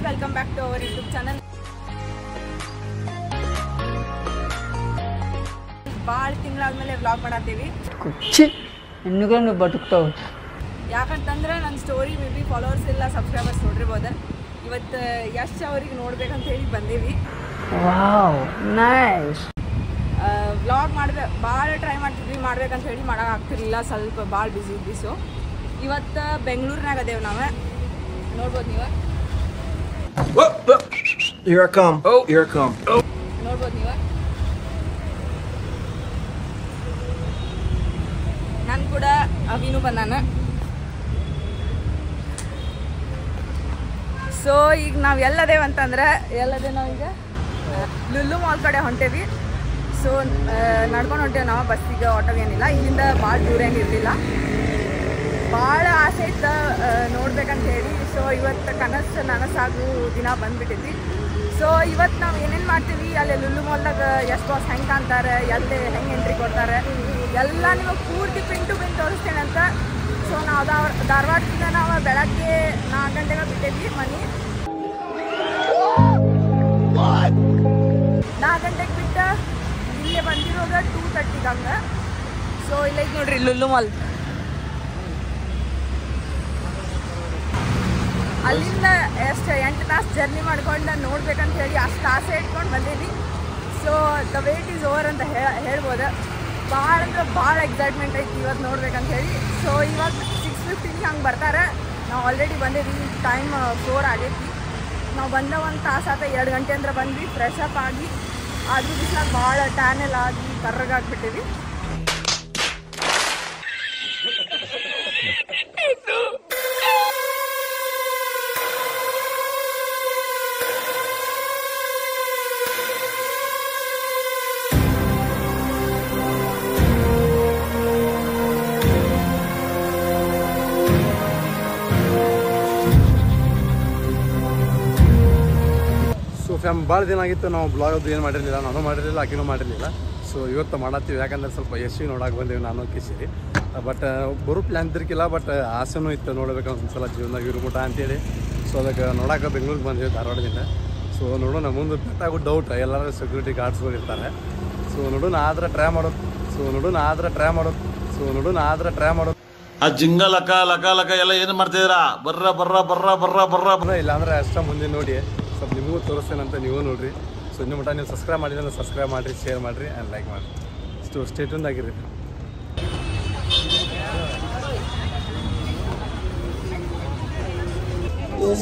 Welcome back to our YouTube channel. ಭಾಳ ತಿಂಗಳಾದ್ಮೇಲೆ vlog ಮಾಡತ್ತೀವಿ. ಹೆಣ್ಣುಗಳು ಬದುಕ್ತಾವೆ. ಯಾಕಂತಂದ್ರೆ ನನ್ನ ಸ್ಟೋರಿ ಮೇ ಬಿ ಫಾಲೋವರ್ಸ್ ಇಲ್ಲ, ಸಬ್ಸ್ಕ್ರೈಬರ್ಸ್ ನೋಡಿರ್ಬೋದು. ಇವತ್ತು ಎಷ್ಟು ಅವ್ರಿಗೆ ನೋಡ್ಬೇಕಂತ ಹೇಳಿ ಬಂದೀವಿ. Wow nice. ವ್ಲಾಗ್ ಭಾಳ ಟ್ರೈ ಮಾಡ್ತಿದ್ವಿ ಮಾಡ್ಬೇಕಂತ ಹೇಳಿ ಮಾಡೋಕ್ಕಾಗ್ತಿರ್ಲಿಲ್ಲ, ಸ್ವಲ್ಪ ಭಾಳ ಬ್ಯುಸಿ ಇದ್ವಿ. ಸೊ ಇವತ್ತು ಬೆಂಗಳೂರಿನಾಗ ಅದೇವು ನಾವು, ನೋಡ್ಬೋದು ನೀವು. Here I come. Oh, here I come. ನೋಡ್ಬೋದು ನೀವು. ನಾನು ಕೂಡ ಅವಿನೂ ಬಂದಾನ. ಸೊ ಈಗ ನಾವು ಎಲ್ಲದೇವಂತಂದ್ರೆ ನಾವೀಗ ಲುಲ್ಲು ಮಾಲ್ ಕಡೆ ಹೊಂಟೇವಿ. ಸೊ ನಡ್ಕೊಂಡು ಹೊಂಟೇವಿ ನಾವು, ಬಸ್ಸಿಗೆ ಆಟೋ ಏನಿಲ್ಲ. ಇಲ್ಲಿಂದ ಭಾಳ ದೂರ ಏನಿರಲಿಲ್ಲ. ಭಾಳ ಆಸೆ ಇತ್ತು ನೋಡ್ಬೇಕಂತ ಹೇಳಿ. ಸೊ ಇವತ್ತು ನನಸಾಗು ದಿನ ಬಂದ್ಬಿಟ್ಟೈತಿ. ಸೊ ಇವತ್ತು ನಾವು ಏನೇನು ಮಾಡ್ತೀವಿ, ಅಲ್ಲಿ ಲುಲ್ಲು ಮಾಲ್ದಾಗ ಎಷ್ಟು ಬಾಸ್ ಹೆಂಗೆ ಕಾಣ್ತಾರೆ, ಎಲ್ಲಿ ಹೆಂಗೆ ಎಂಟ್ರಿ ಕೊಡ್ತಾರೆ ಎಲ್ಲ ನಿಮಗೆ ಪೂರ್ತಿ ಪಿನ್ ಟು ಪಿನ್ ತೋರಿಸ್ತೇನೆ ಅಂತ. ಸೊ ನಾವು ಧಾರವಾಡದಿಂದ ನಾವು ಬೆಳಗ್ಗೆ 4 ಗಂಟೆಗೆ ಬಿಟ್ಟೇವಿ ಮನೆ. 4 ಗಂಟೆಗೆ ಬಿಟ್ಟು ಇಲ್ಲೇ ಬಂದಿರೋದು 2:30 ಹಂಗೆ. ಸೊ ಇಲ್ಲೈತೆ ನೋಡ್ರಿ ಲುಲ್ಲು ಮಾಲ್. ಅಲ್ಲಿಂದ ಎಷ್ಟು 8 ತಾಸು ಜರ್ನಿ ಮಾಡ್ಕೊಂಡು ನೋಡ್ಬೇಕಂತ ಹೇಳಿ ಅಷ್ಟು ಆಸೆ ಇಟ್ಕೊಂಡು ಬಂದೀವಿ. So the wait is over ಅಂತ ಹೇಳ್ಬೋದು. ಭಾಳ ಅಂದ್ರೆ ಭಾಳ ಎಕ್ಸೈಟ್ಮೆಂಟ್ ಐತಿ ಇವತ್ತು ನೋಡ್ಬೇಕಂತ ಹೇಳಿ. ಸೊ ಇವಾಗ 6:15 ಹಂಗೆ ಬರ್ತಾರೆ. ನಾವು ಆಲ್ರೆಡಿ ಬಂದೀವಿ, ಟೈಮ್ 4 ಆಗೈತಿ. ನಾವು ಬಂದ 1 ತಾಸು ಆತ, 2 ಗಂಟೆ ಅಂದ್ರೆ ಬಂದ್ವಿ. ಫ್ರೆಶ್ ಅಪ್ ಆಗಿ ಆದ್ರೂ ಬಿಸಿಲಾಗ ಭಾಳ ಟ್ಯಾನೆಲ್ ಆಗಿ ಕರ್ರಗಾಗ್ಬಿಟ್ಟಿವಿ. ಫ್ಯಾಮ್ ಭಾಳ ದಿನ ಆಗಿತ್ತು ನಾವು ಬ್ಲಾಗ್ ಅದು ಏನು ಮಾಡಿರಲಿಲ್ಲ, ನಾನು ಮಾಡಿರಲಿಲ್ಲ, ಆಕಿನೂ ಮಾಡಿರಲಿಲ್ಲ. ಸೊ ಇವತ್ತು ಮಾಡತ್ತೀವಿ, ಯಾಕಂದ್ರೆ ಸ್ವಲ್ಪ ಯಶಿ ನೋಡಕ್ಕೆ ಬಂದೀವಿ ನಾನು ಕಿಸಿರಿ. ಬಟ್ ಬರೋ ಪ್ಲ್ಯಾನ್ ತಿರ್ಕಿಲ್ಲ, ಬಟ್ ಆಸೆನೂ ಇತ್ತು ನೋಡ್ಬೇಕಂತ ಒಂದ್ಸಲ ಜೀವನದಾಗ ಇರ್ಬಿಟ್ಟ ಅಂತೇಳಿ. ಸೊ ಅದಕ್ಕೆ ನೋಡಕ್ಕೆ ಬೆಂಗ್ಳೂರಿಗೆ ಬಂದೀವಿ ಧಾರವಾಡದಿಂದ. ಸೊ ನೋಡೋಣ ಮುಂದೆ ಬೆಟ್ಟಾಗೋ ಡೌಟ್, ಎಲ್ಲರೂ ಸೆಕ್ಯೂರಿಟಿ ಗಾರ್ಡ್ಸ್ಗಳು ಇರ್ತಾರೆ. ಸೊ ನೋಡೋಣ ಆದ್ರೆ ಟ್ರೈ ಮಾಡೋದು. ಆ ಜಿಂಗ ಲಕ ಲಕ ಲಕ ಎಲ್ಲ ಏನು ಮಾಡ್ತಿದ್ದೀರಾ? ಬರ್ರ ಇಲ್ಲಾಂದ್ರೆ ಅಷ್ಟ ಮುಂದೆ ನೋಡಿ ಸ್ವಲ್ಪ ನಿಮಗೂ ತೋರಿಸ್ತೇನಂತ ನೀವು ನೋಡ್ರಿ. ಸೊ ಇನ್ನು ಮಟ್ಟ ನೀವು ಸಬ್ಸ್ಕ್ರೈಬ್ ಮಾಡಿದ್ರೆ ಸಬ್ಸ್ಕ್ರೈಬ್ ಮಾಡಿರಿ, ಶೇರ್ ಮಾಡಿರಿ ಆ್ಯಂಡ್ ಲೈಕ್ ಮಾಡಿರಿ. ಸ್ಟೇ ಟ್ಯೂನ್ ಆಗಿರಿ.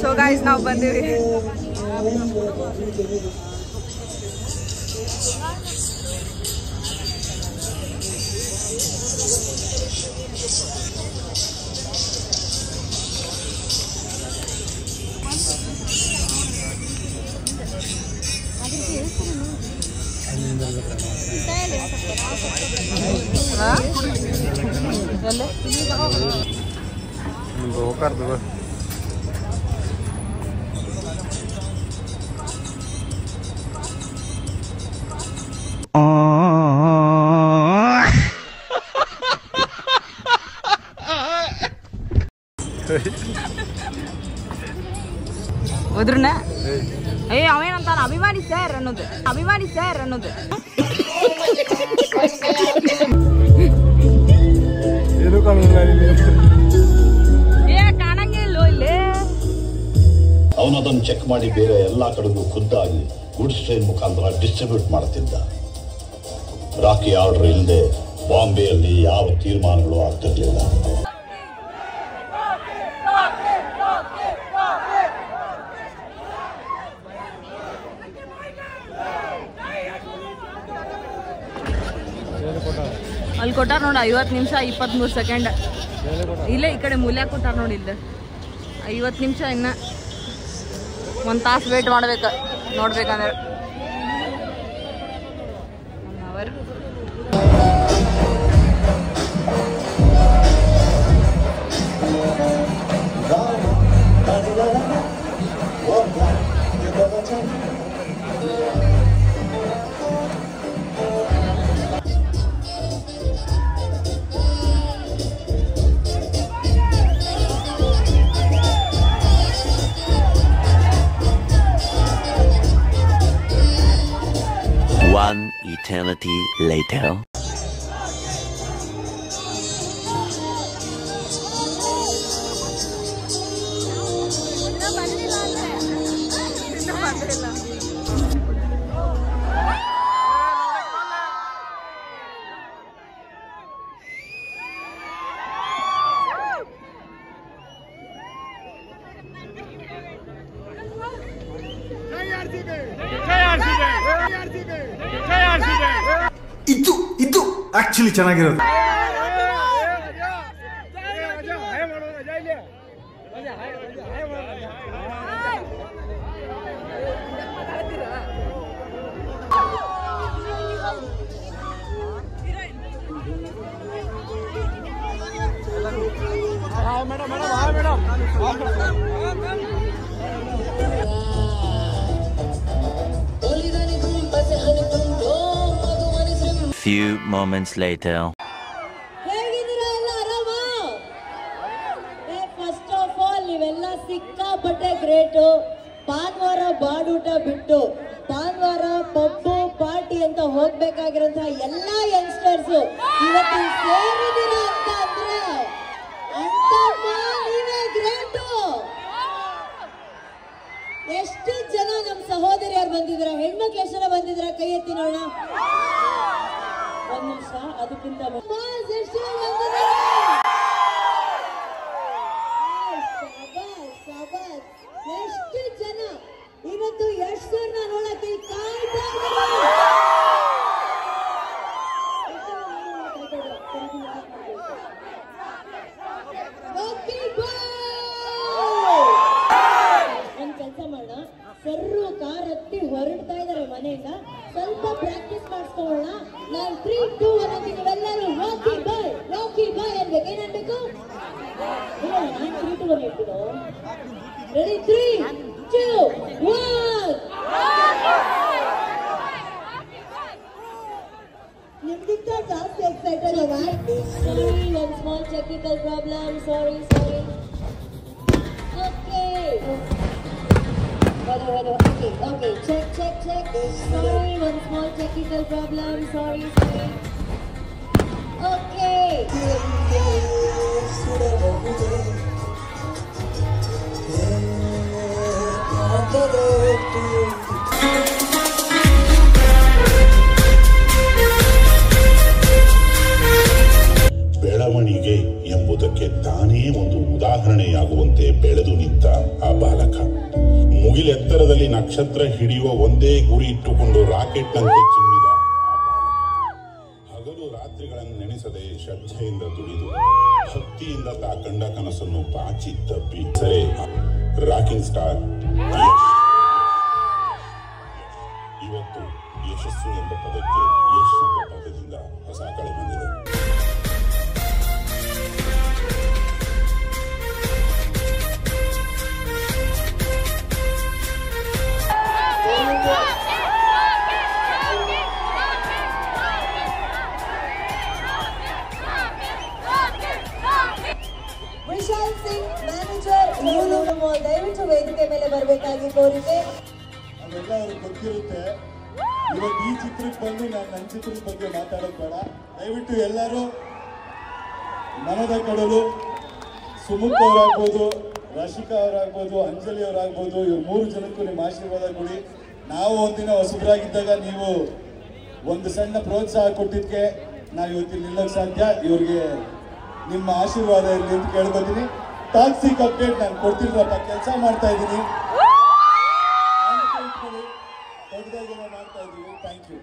ಸೊ ಗೈಸ್ ನಾವು ಬಂದೀವಿ. ಹೋಗ್ಬಾರ್ದು ಹೋದ್ರನ ಅವೇನಂತಾನ ಅಭಿಮಾನಿ ಸರ್ ಅನ್ನೋದು. ಏನು ಕಾಣಂಗೆ ಇಲ್ಲೋ ಇಲ್ಲಿ. ಅವನು ಅದನ್ನು ಚೆಕ್ ಮಾಡಿ ಬೇರೆ ಎಲ್ಲಾ ಕಡೆಗೂ ಖುದ್ದಾಗಿ ಗುಡ್ಸ್ ಟ್ರೈನ್ ಮುಖಾಂತರ ಡಿಸ್ಟ್ರಿಬ್ಯೂಟ್ ಮಾಡುತ್ತಿದ್ದ. ರಾಕಿ ಆರ್ಡರ್ ಇಲ್ಲದೆ ಬಾಂಬೆಯಲ್ಲಿ ಯಾವ ತೀರ್ಮಾನಗಳು ಆಗ್ತಿರ್ಲಿಲ್ಲ. ಅಲ್ಲಿ ಕೊಟ್ಟಾರ ನೋಡಿ 50 ನಿಮಿಷ 23 ಸೆಕೆಂಡ್. ಇಲ್ಲೇ ಈ ಕಡೆ ಮೂಲ್ಯಾಗ ಕೊಟ್ಟಾರ ನೋಡಿ, ಇಲ್ಲ 50 ನಿಮಿಷ. ಇನ್ನು 1 ತಾಸು ವೇಟ್ ಮಾಡ್ಬೇಕು ನೋಡ್ಬೇಕಂದ್ರೆ. 1 ಅವರ್. eternity later. ಇದು ಆಕ್ಚುಲಿ ಚೆನ್ನಾಗಿರೋದು. Few moments later. ಹೇಗಿದ್ದೀರಾ ಎಲ್ಲ ಆರಾಮ? ಫಸ್ಟ್ ಆಫ್ ಆಲ್ ನೀವೆಲ್ಲ ಸಿಕ್ಕಾಪಟ್ಟೆ ಗ್ರೇಟು. ಭಾನುವಾರ ಬಾಡೂಟ ಬಿಟ್ಟು ಭಾನುವಾರ ಪಬ್ಬು ಪಾರ್ಟಿ ಅಂತ ಹೋಗ್ಬೇಕಾಗಿರೋಂತಹ ಎಲ್ಲ ಯಂಗ್ಸ್ಟರ್ಸು ಇವತ್ತು ಸೇರಿದ್ದೀರಾ ಅಂತ ಅಂದ್ರೆ ನೀವೇ ಗ್ರೇಟು. ಎಷ್ಟು ಜನ ನಮ್ಮ ಸಹೋದರಿಯರು ಬಂದಿದ್ರ, ಹೆಣ್ಮಕ್ಳು ಎಷ್ಟು ಜನ ಬಂದಿದ್ರ? ಕೈ ಎತ್ತಿ ನೋಡೋಣ. ಒಂದು ನಿಮಿಷ, ಅದಕ್ಕಿಂತ ಎಷ್ಟು ಜನ ಇವತ್ತು ಯಶ್ ಸರ್ನ ನೋಡಕ್ಕೆ ಕಾಯ್ತಾ ಒಂದ್ ಕೆಲಸ ಮಾಡೋಣ, ಸರ್ರು ಕಾರ್ ಹತ್ತಿ ಹೊರಡ್ತಾ ಇದಾರೆ ಮನೆಯಿಂದ, ಸ್ವಲ್ಪ ಪ್ರಾಕ್ಟೀಸ್ ಮಾಡಿಸ್ಕೊಳ್ಳೋಣ. ನಾನು 3, 2, 1 ಅಂತ ನೀವೆಲ್ಲರೂ ರಾಕಿ ಬಾಯ್ ಅನ್ಬೇಕು. ಏನನ್ಬೇಕು? ಇಲ್ಲ, ನಾನು 3, 2, 1 ಹೇಳ್ತೀನೋ. ರೆಡಿ? 3, 2, 1. ನಿಮ್ಗಿಂತ ಜಾಸ್ತಿ ಎಕ್ಸೈಟೆಡ್ ಅಲ್ಲ? ಸಾರಿ, ಒಂದು ಸ್ಮಾಲ್ ಟೆಕ್ನಿಕಲ್ ಪ್ರಾಬ್ಲಮ್. ಸಾರಿ. Okay. Hello. Okay. Check. Sorry, one small technical problem. Sorry. Okay. ಬೆಳವಣಿಗೆ ಎಂಬುದಕ್ಕೆ ತಾನೇ ಒಂದು ಉದಾಹರಣೆಯಾಗುವಂತೆ ಬೆಳೆದು ನಿಂತ ಆ ಬಾಲಕ ಮುಗಿಲೆತ್ತರದಲ್ಲಿ ನಕ್ಷತ್ರ ಹಿಡಿಯುವ ಒಂದೇ ಗುರಿ ಇಟ್ಟುಕೊಂಡು ರಾಕೆಟ್ನಂತೆ ಚಿಮ್ಮಿದ. ಹಗಲು ರಾತ್ರಿಗಳನ್ನು ನೆನೆಸದೆ ಶ್ರದ್ಧೆಯಿಂದ ದುಡಿದು ಭಕ್ತಿಯಿಂದ ತಾ ಕಂಡ ಕನಸನ್ನು ಬಾಚಿ ತಪ್ಪಿ ಸರಿ ರಾಕಿಂಗ್ ಸ್ಟಾರ್ ಇವತ್ತು ಯಶಸ್ಸು ಎಂಬ ಪದಕ್ಕೆ ಯಶ್ ಎಂಬ ಪದದಿಂದ ಹೊಸ ಕಳೆ ಬಂದಿದೆ. ವಿಶಾಲ್ ಸಿಂಗ್, ಮ್ಯಾನೇಜರ್, ಲೂಲು ಮಾಲ್, ದಯವಿಟ್ಟು ವೇದಿಕೆ ಮೇಲೆ ಬರಬೇಕಾಗಿ ಕೋರಿಕೆ. ಅದೆಲ್ಲ ಅವ್ರಿಗೆ ಗೊತ್ತಿರುತ್ತೆ. ಇವತ್ತು ಈ ಚಿತ್ರಕ್ಕೆ ಬಂದು ನಾನು ನನ್ನ ಚಿತ್ರದ ಬಗ್ಗೆ ಮಾತಾಡೋದು ಬೇಡ. ದಯವಿಟ್ಟು ಎಲ್ಲರೂ ಮನದ ಕಡಲು, ಸುಮುಖ್ ಅವರಾಗ್ಬೋದು, ರಾಶಿಕಾ ಅವರಾಗ್ಬೋದು, ಅಂಜಲಿ ಅವರಾಗ್ಬೋದು, ಇವ್ರು 3 ಜನಕ್ಕೂ ನಿಮ್ಮ ಆಶೀರ್ವಾದ ಕೊಡಿ. ನಾವು ಒಂದಿನ ಹೊಸಬರಾಗಿದ್ದಾಗ ನೀವು ಒಂದು ಸಣ್ಣ ಪ್ರೋತ್ಸಾಹ ಕೊಟ್ಟಿದ್ದಕ್ಕೆ ನಾವು ಇವತ್ತಿನ ನಿಲ್ಲಕ್ಕೆ ಸಾಧ್ಯ. ಇವ್ರಿಗೆ ನಿಮ್ಮ ಆಶೀರ್ವಾದ ಇರಲಿ ಅಂತ ಕೇಳ್ಕೊತೀನಿ. ಟಾಕ್ಸಿಕ್ ಅಪ್ಡೇಟ್ ನಾನು ಕೊಡ್ತಿದ್ರಪ್ಪ, ಕೆಲಸ ಮಾಡ್ತಾ ಇದ್ದೀನಿ, ದೊಡ್ಡದಾಗೆಲ್ಲ ಮಾಡ್ತಾ ಇದ್ದೀವಿ. Thank you.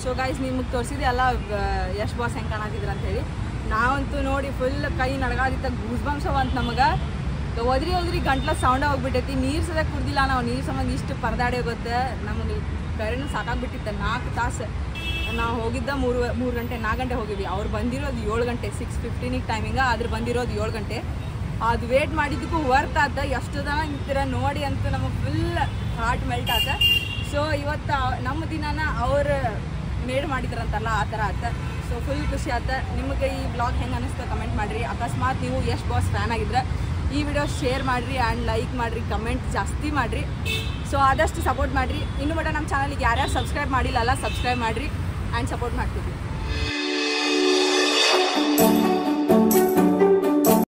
ಸೊ ಗೈಸ್, ನಿಮಗೆ ತೋರಿಸಿದೆ ಅಲ್ಲ ಯಶ್ ಬಾಸ್ ಹೆಂಗೆ ಕಾಣತ್ತಿದ್ರು ಅಂತೇಳಿ. ನಾವಂತೂ ನೋಡಿ ಫುಲ್ ಕೈ ನಡಗಾದಿತ್ತ, ಗೂಸ್ ಬಂಪ್ಸ್ ಅಂತ ನಮಗೆ ಒದ್ರಿ ಗಂಟ್ಲ ಸೌಂಡ್ ಹೋಗ್ಬಿಟ್ಟೈತಿ. ನೀರು ಸದ ಕುಡ್ದಿಲ್ಲ ನಾವು, ನೀರು ಸಂಬಂಧ ಇಷ್ಟು ಪರದಾಡಿ ಹೋಗುತ್ತೆ. ನಮಗೆ ಕರೆಂಟ್ ಸಾಕಾಗ್ಬಿಟ್ಟಿತ್ತು. 4 ತಾಸು ನಾವು ಹೋಗಿದ್ದ 3 ಗಂಟೆ 4 ಗಂಟೆ ಹೋಗಿದ್ವಿ. ಅವ್ರು ಬಂದಿರೋದು 7 ಗಂಟೆ 6:15 ಟೈಮಿಂಗ, ಆದ್ರೆ ಬಂದಿರೋದು 7 ಗಂಟೆ. ಅದು ವೇಟ್ ಮಾಡಿದ್ದಕ್ಕೂ ವರ್ತ್ ಆತ. ಎಷ್ಟು ಜನ ನಿಂತಿರ ನೋಡಿ ಅಂತ ನಮಗೆ ಫುಲ್ ಹಾರ್ಟ್ ಮೆಲ್ಟ್ ಆತ. ಸೊ ಇವತ್ತು ನಮ್ಮ ದಿನಾನ ಅವ್ರು ಮೇಡ್ ಮಾಡಿದ್ರಂತಲ್ಲ ಆ ಥರ ಆತ. ಸೊ ಫುಲ್ ಖುಷಿ ಆತ. ನಿಮಗೆ ಈ ಬ್ಲಾಗ್ ಹೆಂಗೆ ಅನ್ನಿಸ್ತು ಕಮೆಂಟ್ ಮಾಡಿರಿ. ಅಕಸ್ಮಾತ್ ನೀವು ಯಶ್ ಬಾಸ್ ಫ್ಯಾನ್ ಆಗಿದ್ರೆ ಈ ವಿಡಿಯೋ ಶೇರ್ ಮಾಡಿರಿ ಆ್ಯಂಡ್ ಲೈಕ್ ಮಾಡಿರಿ, ಕಮೆಂಟ್ ಜಾಸ್ತಿ ಮಾಡಿರಿ. ಸೊ ಆದಷ್ಟು ಸಪೋರ್ಟ್ ಮಾಡಿರಿ. ಇನ್ನು ಮಟ್ಟ ನಮ್ಮ ಚಾನಲ್ಗೆ ಯಾರ್ಯಾರು ಸಬ್ಸ್ಕ್ರೈಬ್ ಮಾಡಿಲ್ಲಲ್ಲ ಸಬ್ಸ್ಕ್ರೈಬ್ ಮಾಡಿರಿ ಆ್ಯಂಡ್ ಸಪೋರ್ಟ್ ಮಾಡ್ತೀವಿ.